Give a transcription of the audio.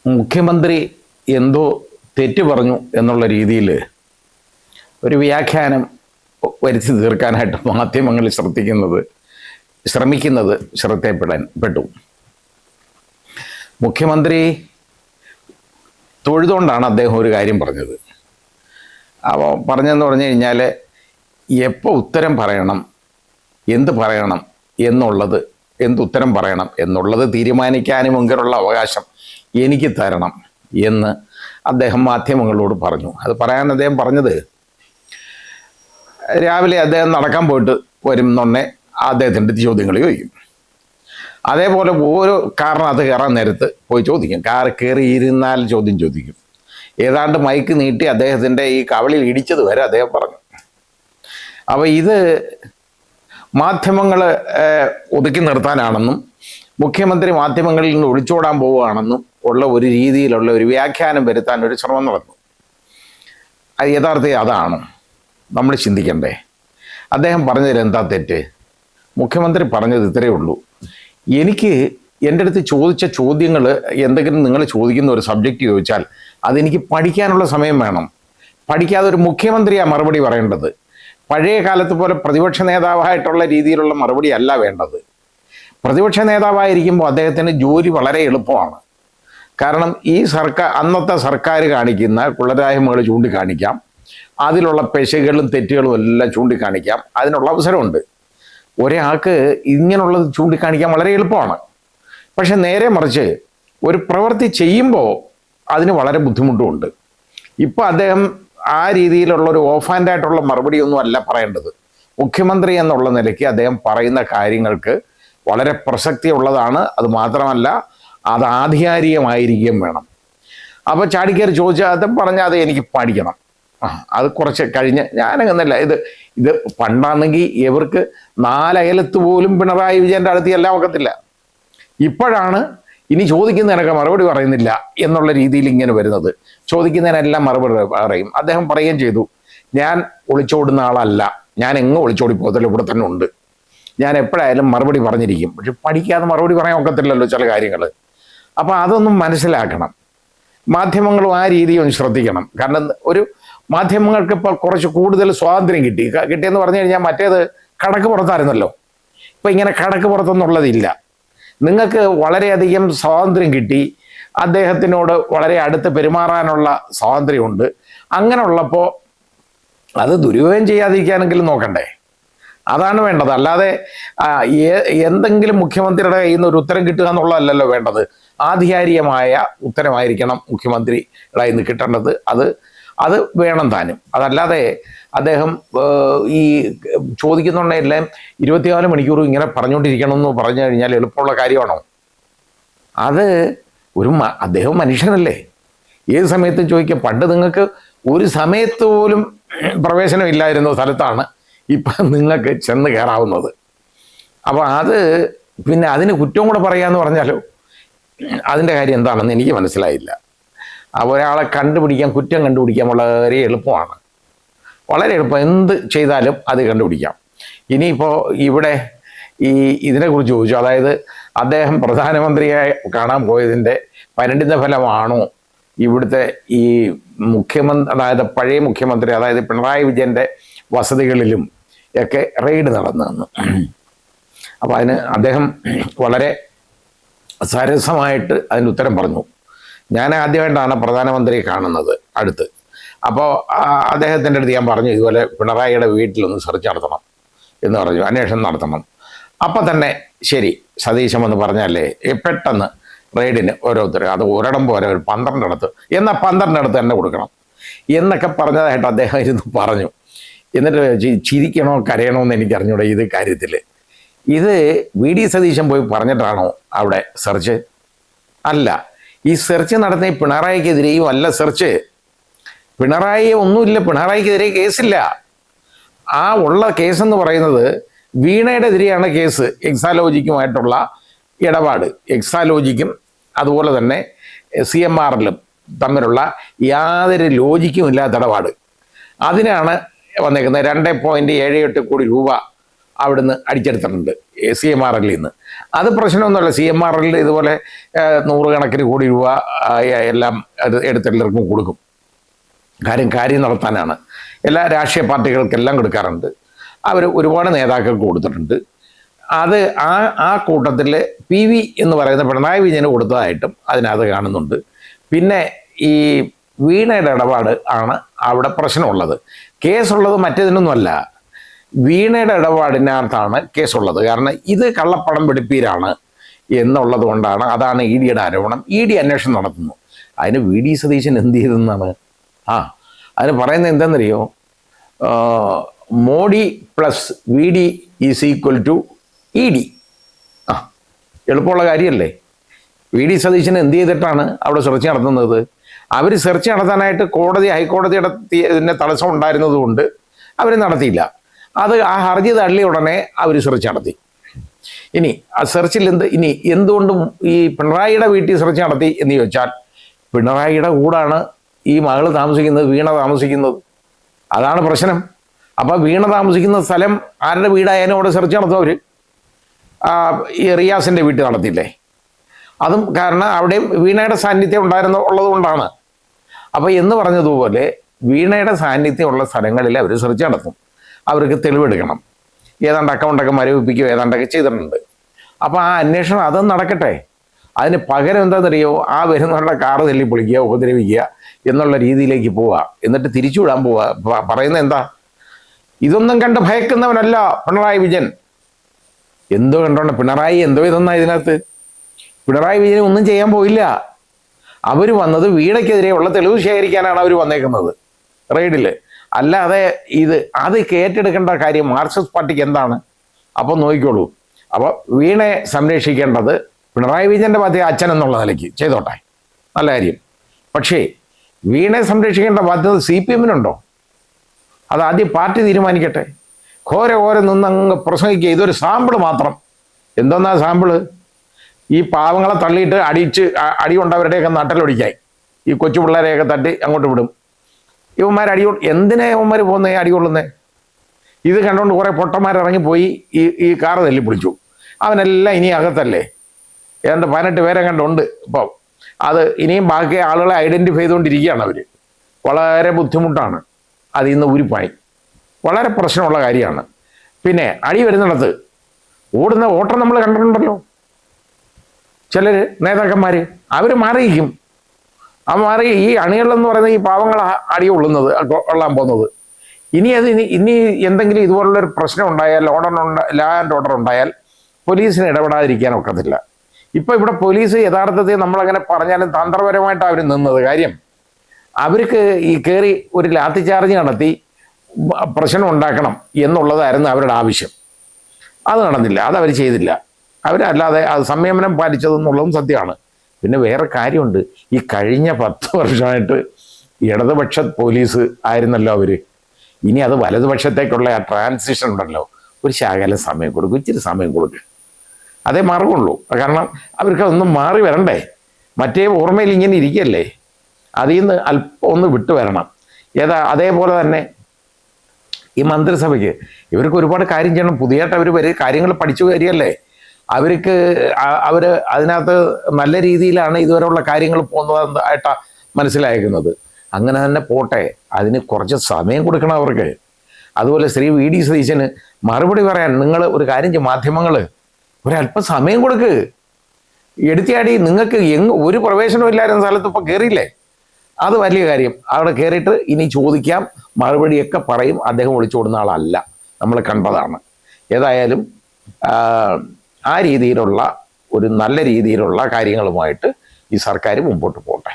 മുഖ്യമന്ത്രി എന്തോ തെറ്റ് പറഞ്ഞു എന്നുള്ള രീതിയിൽ ഒരു വ്യാഖ്യാനം വരുത്തി തീർക്കാനായിട്ട് മാധ്യമങ്ങൾ ശ്രമിക്കുന്നത് ശ്രദ്ധയിൽപ്പെട്ടു. മുഖ്യമന്ത്രി തൊഴുതുകൊണ്ടാണ് അദ്ദേഹം ഒരു കാര്യം പറഞ്ഞത്. അപ്പോൾ പറഞ്ഞതെന്ന് പറഞ്ഞു കഴിഞ്ഞാൽ എപ്പോൾ ഉത്തരം പറയണം, എന്ത് പറയണം എന്നുള്ളത്, എന്തുത്തരം പറയണം എന്നുള്ളത് തീരുമാനിക്കാനും മുൻകരുള്ള അവകാശം എനിക്ക് തരണം എന്ന് അദ്ദേഹം മാധ്യമങ്ങളോട് പറഞ്ഞു. അത് പറയാൻ അദ്ദേഹം പറഞ്ഞത്, രാവിലെ അദ്ദേഹം നടക്കാൻ പോയിട്ട് വരുന്നുണ്ടേ അദ്ദേഹത്തിൻ്റെ ചോദ്യങ്ങൾ ചോദിക്കും. അതേപോലെ ഓരോ കാറിനകത്ത് കയറാൻ നേരത്ത് പോയി ചോദിക്കും. കാർ കയറി ഇരുന്നാൽ ചോദ്യം ചോദിക്കും. ഏതാണ്ട് മൈക്ക് നീട്ടി അദ്ദേഹത്തിൻ്റെ ഈ കവളിൽ ഇടിച്ചത് വരെ അദ്ദേഹം പറഞ്ഞു. അപ്പോൾ ഇത് മാധ്യമങ്ങൾ ഒതുക്കി നിർത്താനാണെന്നും മുഖ്യമന്ത്രി മാധ്യമങ്ങളിൽ നിന്ന് ഒളിച്ചോടാൻ പോവുകയാണെന്നും ഉള്ള ഒരു രീതിയിലുള്ള ഒരു വ്യാഖ്യാനം വരുത്താൻ ഒരു ശ്രമം നടന്നു. അത് യഥാർത്ഥത്തിൽ അതാണ് നമ്മൾ ചിന്തിക്കണ്ടേ. അദ്ദേഹം പറഞ്ഞതിൽ എന്താ തെറ്റ്? മുഖ്യമന്ത്രി പറഞ്ഞത് ഇത്രയേ ഉള്ളൂ. എൻ്റെ അടുത്ത് ചോദിച്ച ചോദ്യങ്ങൾ എന്തെങ്കിലും നിങ്ങൾ ചോദിക്കുന്ന ഒരു സബ്ജക്റ്റ് ചോദിച്ചാൽ അതെനിക്ക് പഠിക്കാനുള്ള സമയം വേണം. പഠിക്കാതെ ഒരു മുഖ്യമന്ത്രിയാണ് മറുപടി പറയേണ്ടത്. പഴയ കാലത്ത് പോലെ പ്രതിപക്ഷ നേതാവായിട്ടുള്ള രീതിയിലുള്ള മറുപടി അല്ല വേണ്ടത്. പ്രതിപക്ഷ നേതാവായിരിക്കുമ്പോൾ അദ്ദേഹത്തിന് ജോലി വളരെ എളുപ്പമാണ്. കാരണം ഈ അന്നത്തെ സർക്കാർ കാണിക്കുന്ന കുളരായ്മകൾ ചൂണ്ടിക്കാണിക്കാം, അതിലുള്ള പെശകളും തെറ്റുകളും എല്ലാം ചൂണ്ടിക്കാണിക്കാം. അതിനുള്ള അവസരമുണ്ട്. ഒരാൾക്ക് ഇങ്ങനെയുള്ളത് ചൂണ്ടിക്കാണിക്കാൻ വളരെ എളുപ്പമാണ്. പക്ഷെ നേരെ മറിച്ച് ഒരു പ്രവൃത്തി ചെയ്യുമ്പോൾ അതിന് വളരെ ബുദ്ധിമുട്ടുമുണ്ട്. ഇപ്പോൾ അദ്ദേഹം ആ രീതിയിലുള്ള ഒരു ഓഫ് ഹാൻഡായിട്ടുള്ള മറുപടിയൊന്നും അല്ല പറയേണ്ടത്. മുഖ്യമന്ത്രി എന്നുള്ള നിലയ്ക്ക് അദ്ദേഹം പറയുന്ന കാര്യങ്ങൾക്ക് വളരെ പ്രസക്തിയുള്ളതാണ്. അത് മാത്രമല്ല, അത് ആധികാരികമായിരിക്കുകയും വേണം. അപ്പോൾ ചാടിക്കയറി ചോദിച്ചാൽ അതും പറഞ്ഞാൽ അത് എനിക്ക് പഠിക്കണം, അത് കുറച്ച് കഴിഞ്ഞ് ഞാനങ്ങനല്ല. ഇത് പണ്ടാണെങ്കിൽ ഇവർക്ക് നാലയലത്ത് പോലും പിണറായി വിജയൻ്റെ അടുത്ത് എല്ലാം ഒക്കത്തില്ല. ഇപ്പോഴാണ് ഇനി ചോദിക്കുന്നതിനൊക്കെ മറുപടി പറയുന്നില്ല എന്നുള്ള രീതിയിൽ ഇങ്ങനെ വരുന്നത്. ചോദിക്കുന്നതിനെല്ലാം മറുപടി പറയും. അദ്ദേഹം പറയുകയും ചെയ്തു, ഞാൻ ഒളിച്ചോടുന്ന ആളല്ല, ഞാൻ എങ്ങും ഒളിച്ചോടി പോകത്തില്ല, ഇവിടെ തന്നെ ഉണ്ട്, ഞാൻ എപ്പോഴായാലും മറുപടി പറഞ്ഞിരിക്കും. പക്ഷെ പഠിക്കാതെ മറുപടി പറയാൻ ഒക്കത്തില്ലല്ലോ ചില കാര്യങ്ങൾ. അപ്പോൾ അതൊന്നും മനസ്സിലാക്കണം. മാധ്യമങ്ങളും ആ രീതി ഒന്ന് ശ്രദ്ധിക്കണം. കാരണം ഒരു മാധ്യമങ്ങൾക്ക് ഇപ്പോൾ കുറച്ച് കൂടുതൽ സ്വാതന്ത്ര്യം കിട്ടിയെന്ന് പറഞ്ഞു കഴിഞ്ഞാൽ മറ്റേത് കടക്ക് പുറത്തായിരുന്നല്ലോ. ഇപ്പം ഇങ്ങനെ കടക്ക് പുറത്തൊന്നുള്ളതില്ല. നിങ്ങൾക്ക് വളരെയധികം സ്വാതന്ത്ര്യം കിട്ടി, അദ്ദേഹത്തിനോട് വളരെ അടുത്ത് പെരുമാറാനുള്ള സ്വാതന്ത്ര്യമുണ്ട്. അങ്ങനെ ഉള്ളപ്പോൾ അത് ദുരുപയോഗം ചെയ്യാതിരിക്കാനെങ്കിലും നോക്കണ്ടേ? അതാണ് വേണ്ടത്. അല്ലാതെ എന്തെങ്കിലും മുഖ്യമന്ത്രിയുടെ കയ്യിൽ നിന്ന് ഒരു ഉത്തരം കിട്ടുക എന്നുള്ളതല്ലല്ലോ വേണ്ടത്. ആധികാരികമായ ഉത്തരമായിരിക്കണം മുഖ്യമന്ത്രിയുടെ കയ്യിൽ നിന്ന് കിട്ടേണ്ടത്. അത് വേണം താനും. അതല്ലാതെ അദ്ദേഹം ഈ ചോദിക്കുന്നുണ്ടെല്ലാം 24 മണിക്കൂറും ഇങ്ങനെ പറഞ്ഞുകൊണ്ടിരിക്കണമെന്ന് പറഞ്ഞു കഴിഞ്ഞാൽ എളുപ്പമുള്ള കാര്യമാണോ? അത് അദ്ദേഹം മനുഷ്യനല്ലേ, ഏത് സമയത്തും ചോദിക്കാം. പണ്ട് നിങ്ങൾക്ക് ഒരു സമയത്ത് പോലും പ്രവേശനമില്ലായിരുന്ന സ്ഥലത്താണ് ഇപ്പം നിങ്ങൾക്ക് ചെന്ന് കയറാവുന്നത്. അപ്പോൾ പിന്നെ അതിന് കുറ്റവും കൂടെ പറയാമെന്ന് പറഞ്ഞാലോ, അതിൻ്റെ കാര്യം എന്താണെന്ന് എനിക്ക് മനസ്സിലായില്ല. ഒരാളെ കുറ്റം കണ്ടുപിടിക്കാൻ വളരെ എളുപ്പമാണ്, വളരെ എളുപ്പം. എന്ത് ചെയ്താലും അത് കണ്ടുപിടിക്കാം. ഇനിയിപ്പോൾ ഇവിടെ ഇതിനെക്കുറിച്ച് ചോദിച്ചു, അതായത് അദ്ദേഹം പ്രധാനമന്ത്രിയെ കാണാൻ പോയതിൻ്റെ പരിണിത ഫലമാണോ ഇവിടുത്തെ ഈ അതായത് പഴയ മുഖ്യമന്ത്രി, അതായത് പിണറായി വിജയൻ്റെ വസതികളിലും ഒക്കെ റെയ്ഡ് നടന്നതെന്ന്. അപ്പോൾ അതിന് അദ്ദേഹം വളരെ സരസമായിട്ട് അതിന് ഉത്തരം പറഞ്ഞു. ഞാൻ ആദ്യമായിട്ടാണ് പ്രധാനമന്ത്രിയെ കാണുന്നത് അടുത്ത്. അപ്പോൾ അദ്ദേഹത്തിൻ്റെ അടുത്ത് ഞാൻ പറഞ്ഞു, ഇതുപോലെ പിണറായിയുടെ വീട്ടിലൊന്ന് സെർച്ച് നടത്തണം എന്ന് പറഞ്ഞു, അന്വേഷണം നടത്തണം. അപ്പം തന്നെ ശരി സതീശം എന്ന് പറഞ്ഞാലേ പെട്ടെന്ന് റെയ്ഡിന് ഓരോരുത്തർ, അത് ഒരിടം പോലെ ഒരു 12 ഇടത്ത്, എന്നാൽ 12 ഇടത്ത് തന്നെ കൊടുക്കണം എന്നൊക്കെ പറഞ്ഞതായിട്ട് അദ്ദേഹം ഇരുന്ന് പറഞ്ഞു. എന്നിട്ട് ചിരിക്കണോ കരയണോ എന്ന് എനിക്കറിഞ്ഞൂടെ ഇത് കാര്യത്തിൽ. ഇത് വി ഡി സതീശൻ പോയി പറഞ്ഞിട്ടാണോ അവിടെ സെർച്ച്? അല്ല, ഈ സെർച്ച് നടത്തുന്ന പിണറായിക്കെതിരെയും അല്ല സെർച്ച്. പിണറായിയെ ഒന്നുമില്ല, പിണറായിക്കെതിരെ കേസില്ല. ഉള്ള കേസെന്ന് പറയുന്നത് വീണയുടെ എതിരെയാണ് കേസ്. എക്സാലോജിക്കുമായിട്ടുള്ള ഇടപാട്, എക്സാലോജിക്കും അതുപോലെ തന്നെ CMRലും തമ്മിലുള്ള യാതൊരു ലോജിക്കും ഇല്ലാത്ത ഇടപാട്, അതിനാണ് വന്നേക്കുന്നത്. 2.78 കോടി രൂപ അവിടുന്ന് അടിച്ചെടുത്തിട്ടുണ്ട് CMRL നിന്ന്. അത് പ്രശ്നമൊന്നുമല്ല. CMRL ഇതുപോലെ 100 കണക്കിന് കോടി രൂപ എല്ലാം എടുത്തെല്ലാവർക്കും കൊടുക്കും. കാര്യം നടത്താനാണ്. എല്ലാ രാഷ്ട്രീയ പാർട്ടികൾക്കെല്ലാം കൊടുക്കാറുണ്ട്. അവർ ഒരുപാട് നേതാക്കൾക്ക് കൊടുത്തിട്ടുണ്ട്. അത് ആ കൂട്ടത്തിൽ PV എന്ന് പറയുന്ന പിണറായി വിജയന് കൊടുത്തതായിട്ടും അതിനകത്ത് കാണുന്നുണ്ട്. പിന്നെ ഈ വീണയുടെ ഇടപാട് ആണ് അവിടെ പ്രശ്നമുള്ളത്. കേസുള്ളത് മറ്റേതിനൊന്നുമല്ല, വീണയുടെ ഇടപാടിനകത്താണ് കേസുള്ളത്. കാരണം ഇത് കള്ളപ്പണം വെടിപ്പീരാണ് എന്നുള്ളത് കൊണ്ടാണ്. അതാണ് ED യുടെ ആരോപണം. ED അന്വേഷണം നടത്തുന്നു. അതിന് VD സതീശൻ എന്ത് ചെയ്തെന്നാണ് അതിന് പറയുന്നത് എന്താണെന്നറിയോ? Modi plus VD is equal to ED. എളുപ്പമുള്ള കാര്യമല്ലേ? VD സതീശൻ എന്ത് ചെയ്തിട്ടാണ് അവിടെ സെർച്ച് നടത്തുന്നത്? അവർ സെർച്ച് നടത്താനായിട്ട് ഹൈക്കോടതിയുടെ ഇതിൻ്റെ തടസ്സം ഉണ്ടായിരുന്നത് കൊണ്ട് അവർ നടത്തിയില്ല. ആ ഹർജി തള്ളിയ ഉടനെ അവർ സെർച്ച് നടത്തി. ഇനി ആ സെർച്ചിൽ എന്തുകൊണ്ടും ഈ പിണറായിയുടെ വീട്ടിൽ സെർച്ച് നടത്തി എന്ന് ചോദിച്ചാൽ, പിണറായിയുടെ കൂടാണ് ഈ മകൾ താമസിക്കുന്നത്, വീണ താമസിക്കുന്നത്. അതാണ് പ്രശ്നം. അപ്പോൾ വീണ താമസിക്കുന്ന സ്ഥലം ആരുടെ വീടായാലും അവിടെ സെർച്ച് നടത്തും അവർ. ഈ റിയാസിൻ്റെ വീട്ടിൽ നടത്തിയില്ലേ? അതും കാരണം അവിടെയും വീണയുടെ സാന്നിധ്യം ഉള്ളത് കൊണ്ടാണ്. അപ്പോൾ എന്ന് പറഞ്ഞതുപോലെ വീണയുടെ സാന്നിധ്യമുള്ള സ്ഥലങ്ങളിൽ അവർ സെർച്ച് നടത്തും. അവർക്ക് തെളിവെടുക്കണം. ഏതാണ്ട് അക്കൗണ്ടൊക്കെ മരവിപ്പിക്കുകയോ ഏതാണ്ടൊക്കെ ചെയ്തിട്ടുണ്ട്. അപ്പോൾ ആ അന്വേഷണം അതും നടക്കട്ടെ. അതിന് പകരം എന്താണെന്നറിയോ? വരുന്നവരുടെ കാറ് തല്ലി പൊളിക്കുക, ഉപദ്രവിക്കുക എന്നുള്ള രീതിയിലേക്ക് പോവുക. എന്നിട്ട് തിരിച്ചുവിടാൻ പോവുക. പറയുന്നത് എന്താ? ഇതൊന്നും കണ്ട് ഭയക്കുന്നവനല്ല പിണറായി വിജയൻ. എന്തോ കണ്ടോണ്ട് പിണറായി എന്തോ ഇതൊന്നാ ഇതിനകത്ത്. പിണറായി വിജയൻ ഒന്നും ചെയ്യാൻ പോയില്ല. അവർ വന്നത് വീണയ്ക്കെതിരെയുള്ള തെളിവ് ശേഖരിക്കാനാണ് അവർ വന്നേക്കുന്നത് റെയ്ഡിൽ. അല്ലാതെ അത് ഏറ്റെടുക്കേണ്ട കാര്യം മാർക്സിസ്റ്റ് പാർട്ടിക്ക് എന്താണ്? അപ്പോൾ നോക്കിക്കോളൂ. അപ്പോൾ വീണയെ സംരക്ഷിക്കേണ്ടത് പിണറായി വിജയൻ്റെ ബാധ്യത അച്ഛൻ എന്നുള്ള നിലയ്ക്ക് ചെയ്തോട്ടെ, നല്ല കാര്യം. പക്ഷേ വീണയെ സംരക്ഷിക്കേണ്ട ബാധ്യത CPM-നുണ്ടോ? അത് ആദ്യം പാർട്ടി തീരുമാനിക്കട്ടെ. ഘോര നിന്നങ്ങ് പ്രസംഗിക്കുക. ഇതൊരു സാമ്പിൾ മാത്രം. എന്തോന്നാ സാമ്പിള്? ഈ പാവങ്ങളെ തള്ളിയിട്ട് അടി കൊണ്ടവരുടെയൊക്കെ നട്ടലൊടിക്കായി ഈ കൊച്ചു പിള്ളേരെയൊക്കെ തട്ടി അങ്ങോട്ട് വിടും. ഇവന്മാർ എന്തിനാ ഇവന്മാർ പോകുന്നേ അടി കൊള്ളുന്നേ? ഇത് കണ്ടുകൊണ്ട് കുറേ പൊട്ടന്മാരിറങ്ങിപ്പോയി ഈ കാറ് തല്ലി പിടിച്ചു. അവനെല്ലാം ഇനി അകത്തല്ലേ? ഏതാണ്ട് 18 പേരെ കണ്ടുണ്ട്. ഇപ്പോൾ അത് ഇനിയും ബാക്കി ആളുകളെ ഐഡൻറ്റിഫൈ ചെയ്തുകൊണ്ടിരിക്കുകയാണ് അവർ. വളരെ ബുദ്ധിമുട്ടാണ്. അതിൽ നിന്ന് ഊരിപ്പായി വളരെ പ്രശ്നമുള്ള കാര്യമാണ്. പിന്നെ അടി വരുന്നിടത്ത് ഓടുന്ന ഓട്ടം നമ്മൾ കണ്ടിട്ടുണ്ടല്ലോ. ചിലർ നേതാക്കന്മാർ അവർ മാറിയിരിക്കും. മാറി ഈ അണികളെന്ന് പറയുന്ന ഈ പാവങ്ങൾ അടി കൊള്ളാൻ പോകുന്നത്. ഇനി എന്തെങ്കിലും ഇതുപോലുള്ളൊരു പ്രശ്നം ഉണ്ടായാൽ ലാ ആൻഡ് ഓർഡർ ഉണ്ടായാൽ പോലീസിന് ഇടപെടാതിരിക്കാൻ ഒക്കത്തില്ല. ഇപ്പോൾ ഇവിടെ പോലീസ് യഥാർത്ഥത്തിൽ നമ്മളങ്ങനെ പറഞ്ഞാലും തന്ത്രപരമായിട്ടാണ് അവർ നിന്നത്. കാര്യം അവർക്ക് ഈ കയറി ഒരു ലാത്തി ചാർജ് നടത്തി പ്രശ്നം ഉണ്ടാക്കണം എന്നുള്ളതായിരുന്നു അവരുടെ ആവശ്യം. അത് നടന്നില്ല, അതവർ ചെയ്തില്ല. അവരല്ലാതെ അത് സംയമനം പാലിച്ചതെന്നുള്ളതും സത്യമാണ്. പിന്നെ വേറെ കാര്യമുണ്ട്. ഈ കഴിഞ്ഞ 10 വർഷമായിട്ട് ഇടതുപക്ഷ പോലീസ് ആയിരുന്നല്ലോ അവർ. ഇനി അത് വലതുപക്ഷത്തേക്കുള്ള ആ ട്രാൻസിഷൻ ഉണ്ടല്ലോ, ഒരു ശകലം സമയം കൊടുക്കും, ഇച്ചിരി സമയം കൊടുക്കുക. അതേ മാർഗമുള്ളൂ. കാരണം അവർക്ക് അതൊന്നും മാറി വരണ്ടേ. മറ്റേ ഓർമ്മയിൽ ഇങ്ങനെ ഇരിക്കല്ലേ, അതിൽ നിന്ന് അല്പം ഒന്ന് വിട്ടു വരണം. അതേപോലെ തന്നെ ഈ മന്ത്രിസഭയ്ക്ക് ഇവർക്ക് ഒരുപാട് കാര്യം ചെയ്യണം. പുതിയതായിട്ട് അവർ കാര്യങ്ങൾ പഠിച്ചു വരികയല്ലേ. അവർ അതിനകത്ത് നല്ല രീതിയിലാണ് ഇതുവരെയുള്ള കാര്യങ്ങൾ പോകുന്നതായിട്ടാണ് മനസ്സിലാക്കുന്നത്. അങ്ങനെ തന്നെ പോട്ടെ, അതിന് കുറച്ച് സമയം കൊടുക്കണം അവർക്ക്. അതുപോലെ ശ്രീ VD സതീശന് മറുപടി പറയാൻ നിങ്ങൾ ഒരു കാര്യം ചെയ്യും, മാധ്യമങ്ങൾ ഒരല്പം സമയം കൊടുക്ക്. എടുത്തിയാടി നിങ്ങൾക്ക് ഒരു പ്രവേശനവും ഇല്ലായിരുന്ന സ്ഥലത്ത് ഇപ്പോൾ കയറിയില്ലേ, അത് വലിയ കാര്യം. അവിടെ കയറിയിട്ട് ഇനി ചോദിക്കാം, മറുപടിയൊക്കെ പറയും. അദ്ദേഹം ഒളിച്ചോടുന്ന ആളല്ല, നമ്മൾ കണ്ടതാണ്. ഏതായാലും ആ രീതിയിലുള്ള ഒരു നല്ല രീതിയിലുള്ള കാര്യങ്ങളുമായിട്ട് ഈ സർക്കാർ മുമ്പോട്ട് പോട്ടെ.